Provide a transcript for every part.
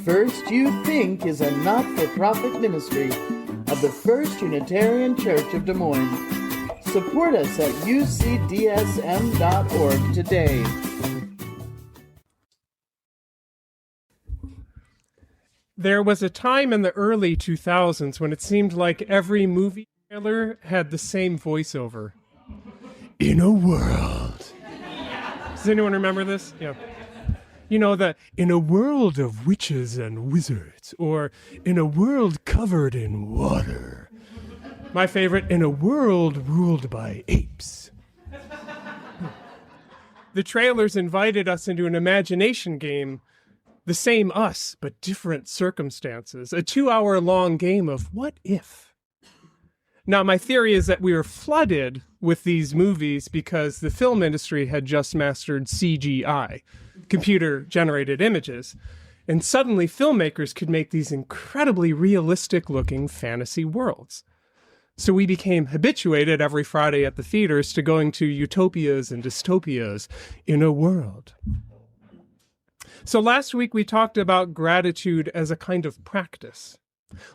First You Think is a not-for-profit ministry of the First Unitarian Church of Des Moines. Support us at ucdsm.org today. There was a time in the early 2000s when it seemed like every movie trailer had the same voiceover. In a world. Does anyone remember this? Yeah. You know, in a world of witches and wizards, or in a world covered in water. My favorite, in a world ruled by apes. The trailers invited us into an imagination game, the same us, but different circumstances, a 2-hour-long game of what if? Now, my theory is that we were flooded with these movies because the film industry had just mastered CGI, computer-generated images, and suddenly filmmakers could make these incredibly realistic-looking fantasy worlds. So we became habituated every Friday at the theaters to going to utopias and dystopias in a world. So last week we talked about gratitude as a kind of practice.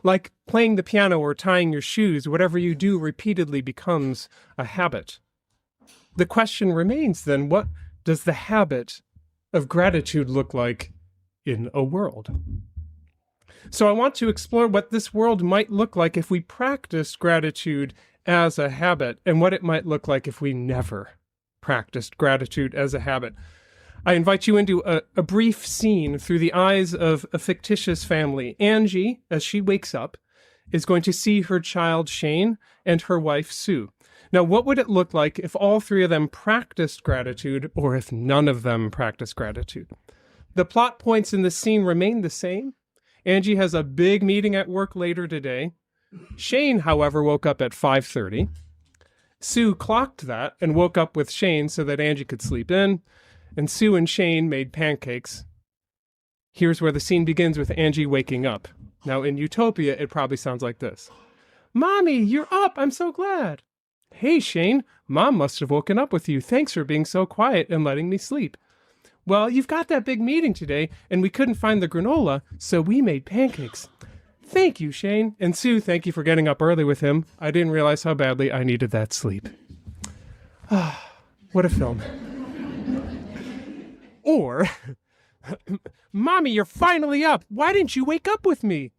Like playing the piano or tying your shoes, whatever you do repeatedly becomes a habit. The question remains then, what does the habit of gratitude look like in a world? So I want to explore what this world might look like if we practiced gratitude as a habit, and what it might look like if we never practiced gratitude as a habit. I invite you into a brief scene through the eyes of a fictitious family. Angie, as she wakes up, is going to see her child Shane and her wife Sue. Now, what would it look like if all three of them practiced gratitude, or if none of them practiced gratitude? The plot points in the scene remain the same. Angie has a big meeting at work later today. Shane, however, woke up at 5:30. Sue clocked that and woke up with Shane so that Angie could sleep in. And Sue and Shane made pancakes. Here's where the scene begins with Angie waking up. Now, in Utopia, it probably sounds like this. Mommy, you're up. I'm so glad. Hey, Shane, Mom must have woken up with you. Thanks for being so quiet and letting me sleep. Well, you've got that big meeting today, and we couldn't find the granola, so we made pancakes. Thank you, Shane. And Sue, thank you for getting up early with him. I didn't realize how badly I needed that sleep. What a film. Or, Mommy, you're finally up. Why didn't you wake up with me?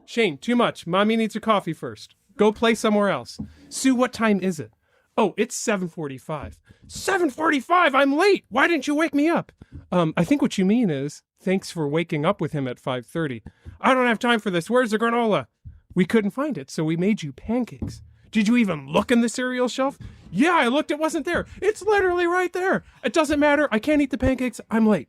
Shane, too much. Mommy needs her coffee first. Go play somewhere else. Sue, what time is it? Oh, it's 7:45. 7:45? I'm late. Why didn't you wake me up? I think what you mean is, thanks for waking up with him at 5:30. I don't have time for this. Where's the granola? We couldn't find it, so we made you pancakes. Did you even look in the cereal shelf? Yeah, I looked. It wasn't there. It's literally right there. It doesn't matter. I can't eat the pancakes. I'm late.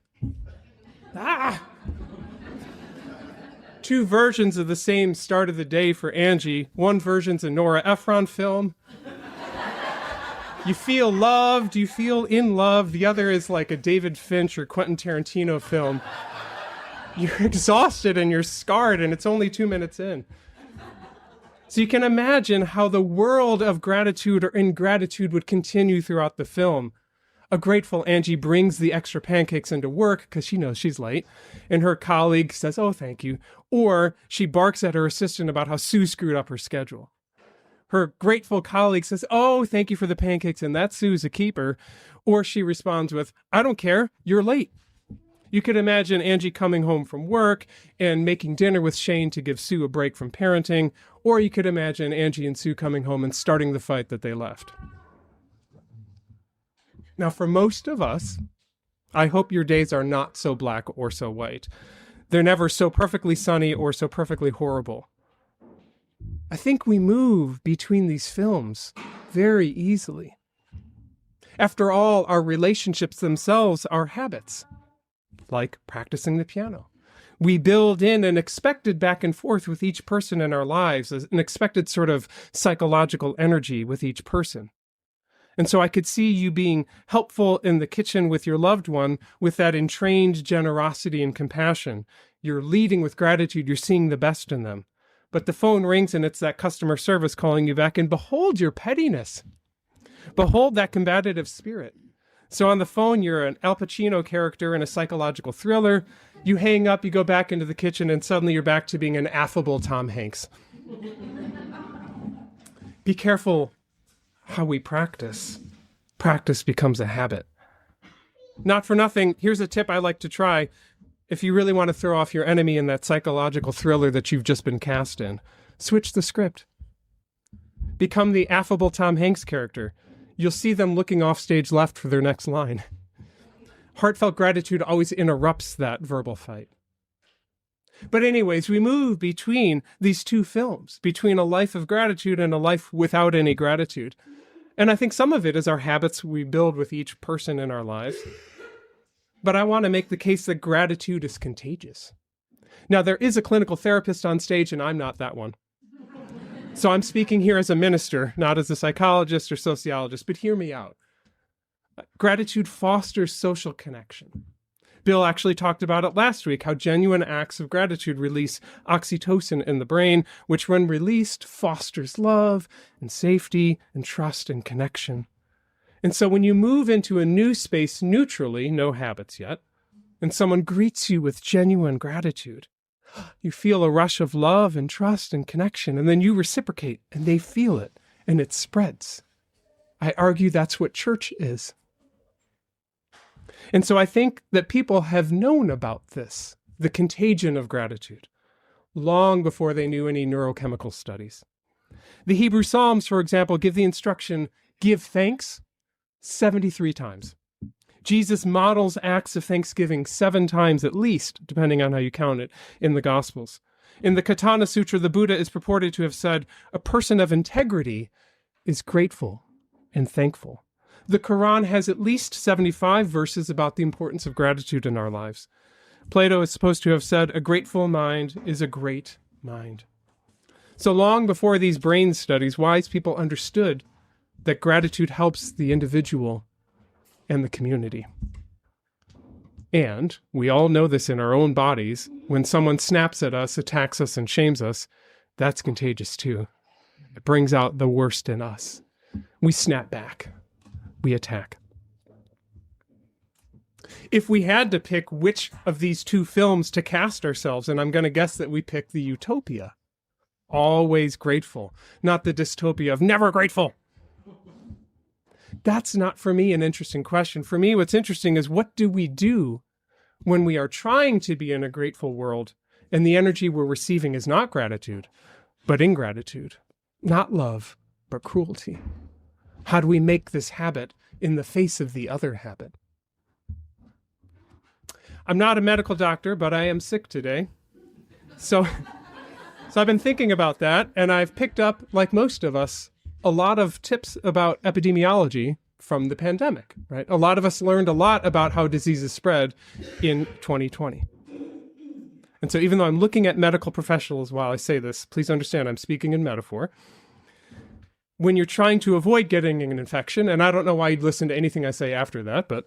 Two versions of the same start of the day for Angie. One version's a Nora Ephron film. You feel loved. You feel in love. The other is like a David Finch or Quentin Tarantino film. You're exhausted and you're scarred, and it's only 2 minutes in. So you can imagine how the world of gratitude or ingratitude would continue throughout the film. A grateful Angie brings the extra pancakes into work because she knows she's late, and her colleague says, oh, thank you. Or she barks at her assistant about how Sue screwed up her schedule. Her grateful colleague says, oh, thank you for the pancakes, and that Sue's a keeper. Or she responds with, I don't care, you're late. You could imagine Angie coming home from work and making dinner with Shane to give Sue a break from parenting, or you could imagine Angie and Sue coming home and starting the fight that they left. Now, for most of us, I hope your days are not so black or so white. They're never so perfectly sunny or so perfectly horrible. I think we move between these films very easily. After all, our relationships themselves are habits. Like practicing the piano. We build in an expected back and forth with each person in our lives, an expected sort of psychological energy with each person. And so I could see you being helpful in the kitchen with your loved one with that entrained generosity and compassion. You're leading with gratitude. You're seeing the best in them. But the phone rings and it's that customer service calling you back, and behold your pettiness. Behold that combative spirit. So on the phone, you're an Al Pacino character in a psychological thriller. You hang up, you go back into the kitchen, and suddenly you're back to being an affable Tom Hanks. Be careful how we practice. Practice becomes a habit. Not for nothing, here's a tip I like to try. If you really want to throw off your enemy in that psychological thriller that you've just been cast in, switch the script. Become the affable Tom Hanks character. You'll see them looking off stage left for their next line. Heartfelt gratitude always interrupts that verbal fight. But anyways, we move between these two films, between a life of gratitude and a life without any gratitude. And I think some of it is our habits we build with each person in our lives. But I want to make the case that gratitude is contagious. Now, there is a clinical therapist on stage, and I'm not that one. So I'm speaking here as a minister, not as a psychologist or sociologist, but hear me out. Gratitude fosters social connection. Bill actually talked about it last week, how genuine acts of gratitude release oxytocin in the brain, which when released fosters love and safety and trust and connection. And so when you move into a new space neutrally, no habits yet, and someone greets you with genuine gratitude, you feel a rush of love and trust and connection, and then you reciprocate, and they feel it, and it spreads. I argue that's what church is. And so I think that people have known about this, the contagion of gratitude, long before they knew any neurochemical studies. The Hebrew Psalms, for example, give the instruction, give thanks 73 times. Jesus models acts of thanksgiving 7 times at least, depending on how you count it, in the Gospels. In the Katana Sutra, the Buddha is purported to have said, a person of integrity is grateful and thankful. The Quran has at least 75 verses about the importance of gratitude in our lives. Plato is supposed to have said, a grateful mind is a great mind. So long before these brain studies, wise people understood that gratitude helps the individual and the community. And we all know this in our own bodies. When someone snaps at us, attacks us, and shames us, that's contagious too. It brings out the worst in us. We snap back. We attack. If we had to pick which of these two films to cast ourselves, and I'm going to guess that we pick the utopia, always grateful, not the dystopia of never grateful. That's not, for me, an interesting question. For me, what's interesting is what do we do when we are trying to be in a grateful world and the energy we're receiving is not gratitude, but ingratitude, not love, but cruelty? How do we make this habit in the face of the other habit? I'm not a medical doctor, but I am sick today. So I've been thinking about that, and I've picked up, like most of us, a lot of tips about epidemiology from the pandemic, right? A lot of us learned a lot about how diseases spread in 2020. And so even though I'm looking at medical professionals while I say this, please understand I'm speaking in metaphor. When you're trying to avoid getting an infection, and I don't know why you'd listen to anything I say after that, but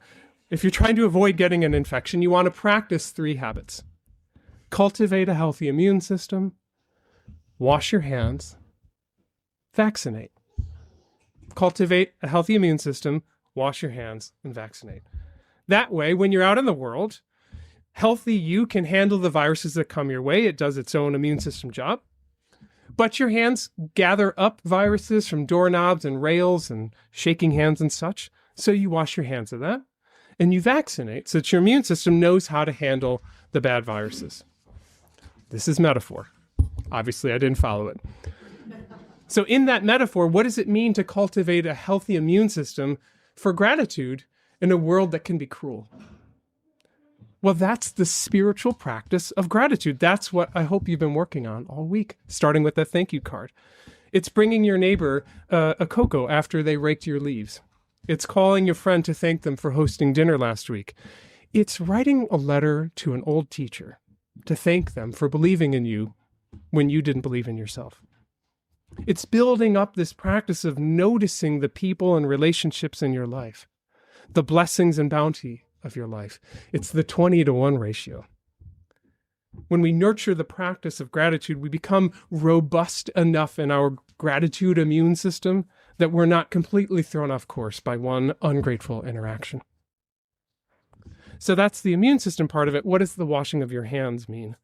if you're trying to avoid getting an infection, you want to practice 3 habits. Cultivate a healthy immune system, wash your hands, vaccinate. Cultivate a healthy immune system, wash your hands, and vaccinate. That way, when you're out in the world, healthy you can handle the viruses that come your way. It does its own immune system job. But your hands gather up viruses from doorknobs and rails and shaking hands and such. So you wash your hands of that and you vaccinate so that your immune system knows how to handle the bad viruses. This is metaphor. Obviously, I didn't follow it. So in that metaphor, what does it mean to cultivate a healthy immune system for gratitude in a world that can be cruel? Well, that's the spiritual practice of gratitude. That's what I hope you've been working on all week, starting with that thank you card. It's bringing your neighbor a cocoa after they raked your leaves. It's calling your friend to thank them for hosting dinner last week. It's writing a letter to an old teacher to thank them for believing in you when you didn't believe in yourself. It's building up this practice of noticing the people and relationships in your life, the blessings and bounty of your life. It's the 20-to-1 ratio. When we nurture the practice of gratitude, we become robust enough in our gratitude immune system that we're not completely thrown off course by one ungrateful interaction. So that's the immune system part of it. What does the washing of your hands mean?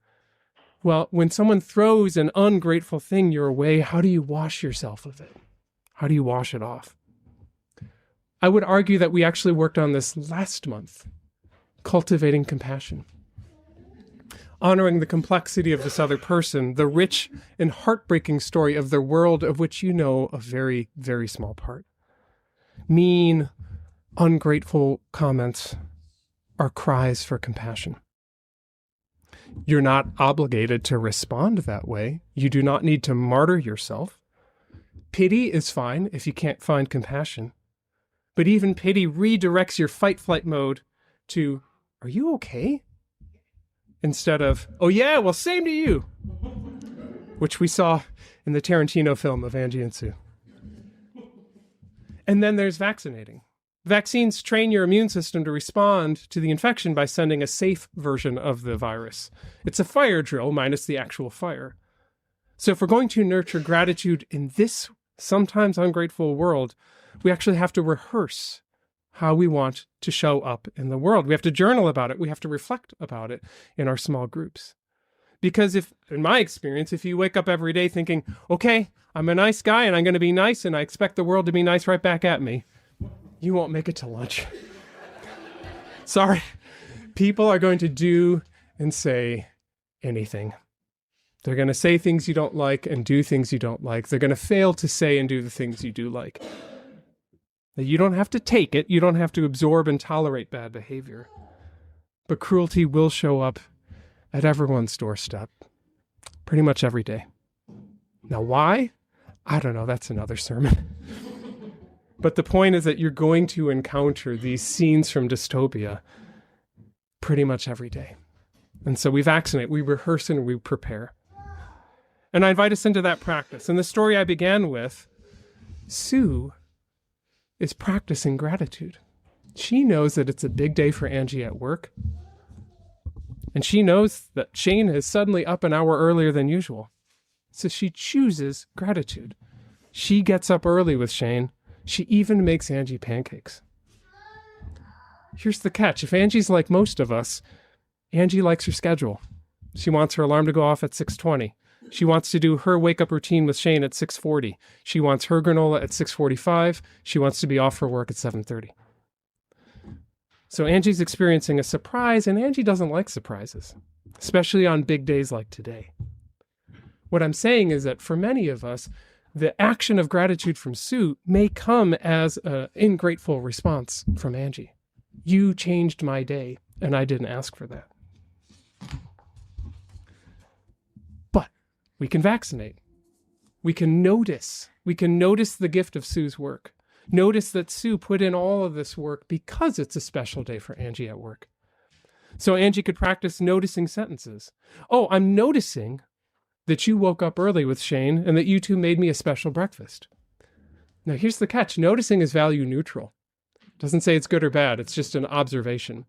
Well, when someone throws an ungrateful thing your way, how do you wash yourself of it? How do you wash it off? I would argue that we actually worked on this last month, cultivating compassion, honoring the complexity of this other person, the rich and heartbreaking story of their world of which you know a very, very small part. Mean, ungrateful comments are cries for compassion. You're not obligated to respond that way. You do not need to martyr yourself. Pity is fine if you can't find compassion. But even pity redirects your fight-flight mode to, are you okay? Instead of, oh yeah, well, same to you. Which we saw in the Tarantino film of Angie and Sue. And then there's vaccinating. Vaccines train your immune system to respond to the infection by sending a safe version of the virus. It's a fire drill minus the actual fire. So if we're going to nurture gratitude in this sometimes ungrateful world, we actually have to rehearse how we want to show up in the world. We have to journal about it. We have to reflect about it in our small groups. Because if, in my experience, if you wake up every day thinking, okay, I'm a nice guy and I'm going to be nice and I expect the world to be nice right back at me, you won't make it to lunch. Sorry. People are going to do and say anything. They're going to say things you don't like and do things you don't like. They're going to fail to say and do the things you do like. You don't have to take it. You don't have to absorb and tolerate bad behavior. But cruelty will show up at everyone's doorstep pretty much every day. Now, why? I don't know. That's another sermon. But the point is that you're going to encounter these scenes from dystopia pretty much every day. And so we vaccinate, we rehearse, and we prepare. And I invite us into that practice. And the story I began with, Sue is practicing gratitude. She knows that it's a big day for Angie at work. And she knows that Shane is suddenly up an hour earlier than usual. So she chooses gratitude. She gets up early with Shane. She even makes Angie pancakes. Here's the catch. If Angie's like most of us, Angie likes her schedule. She wants her alarm to go off at 6:20. She wants to do her wake-up routine with Shane at 6:40. She wants her granola at 6:45. She wants to be off for work at 7:30. So Angie's experiencing a surprise, and Angie doesn't like surprises, especially on big days like today. What I'm saying is that for many of us, the action of gratitude from Sue may come as an ingrateful response from Angie. You changed my day, and I didn't ask for that. But we can vaccinate. We can notice. We can notice the gift of Sue's work. Notice that Sue put in all of this work because it's a special day for Angie at work. So Angie could practice noticing sentences. Oh, I'm noticing that you woke up early with Shane and that you two made me a special breakfast. Now, here's the catch. Noticing is value neutral. It doesn't say it's good or bad. It's just an observation.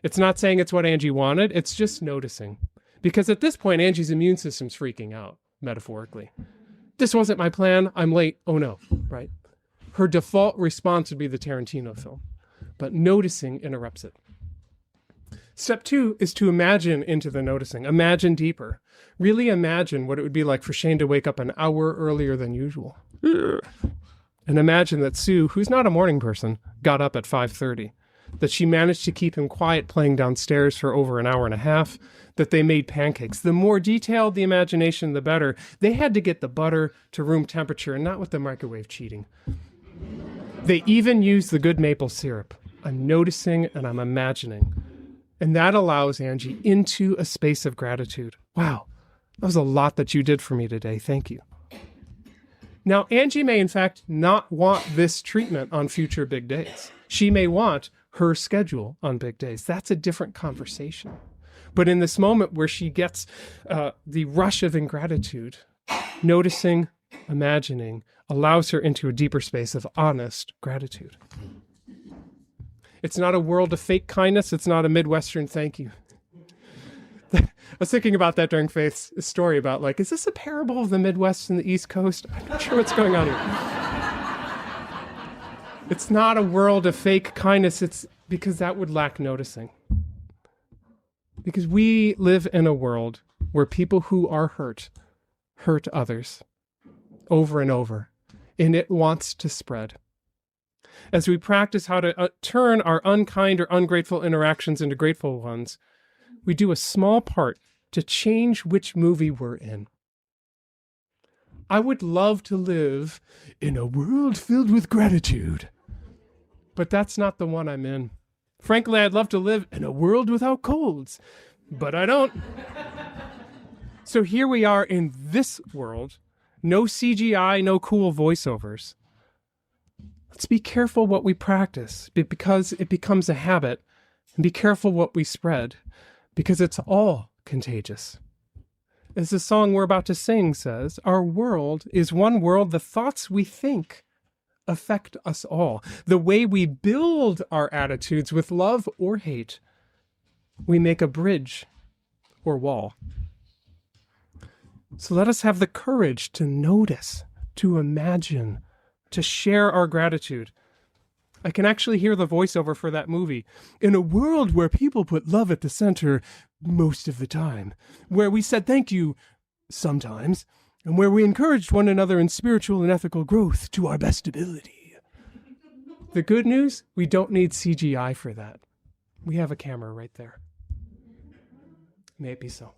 It's not saying it's what Angie wanted. It's just noticing. Because at this point, Angie's immune system's freaking out, metaphorically. This wasn't my plan. I'm late. Oh, no. Right? Her default response would be the Tarantino film. But noticing interrupts it. Step 2 is to imagine into the noticing. Imagine deeper. Really imagine what it would be like for Shane to wake up an hour earlier than usual. And imagine that Sue, who's not a morning person, got up at 5:30. That she managed to keep him quiet playing downstairs for over an hour and a half. That they made pancakes. The more detailed the imagination, the better. They had to get the butter to room temperature and not with the microwave cheating. They even used the good maple syrup. I'm noticing and I'm imagining. And that allows Angie into a space of gratitude. Wow, that was a lot that you did for me today. Thank you. Now, Angie may, in fact, not want this treatment on future big days. She may want her schedule on big days. That's a different conversation. But in this moment where she gets the rush of ingratitude, noticing, imagining, allows her into a deeper space of honest gratitude. It's not a world of fake kindness. It's not a Midwestern thank you. I was thinking about that during Faith's story about, like, is this a parable of the Midwest and the East Coast? I'm not sure what's going on here. It's not a world of fake kindness. It's because that would lack noticing. Because we live in a world where people who are hurt others over and over, and it wants to spread. As we practice how to turn our unkind or ungrateful interactions into grateful ones, we do a small part to change which movie we're in. I would love to live in a world filled with gratitude, but that's not the one I'm in. Frankly, I'd love to live in a world without colds, but I don't. So here we are in this world. No CGI, no cool voiceovers. Let's be careful what we practice because it becomes a habit, and be careful what we spread because it's all contagious. As the song we're about to sing says, our world is one world. The thoughts we think affect us all. The way we build our attitudes with love or hate, we make a bridge or wall. So let us have the courage to notice, to imagine, to share our gratitude. I can actually hear the voiceover for that movie. In a world where people put love at the center most of the time, where we said thank you sometimes, and where we encouraged one another in spiritual and ethical growth to our best ability. The good news, we don't need CGI for that. We have a camera right there. May it be so.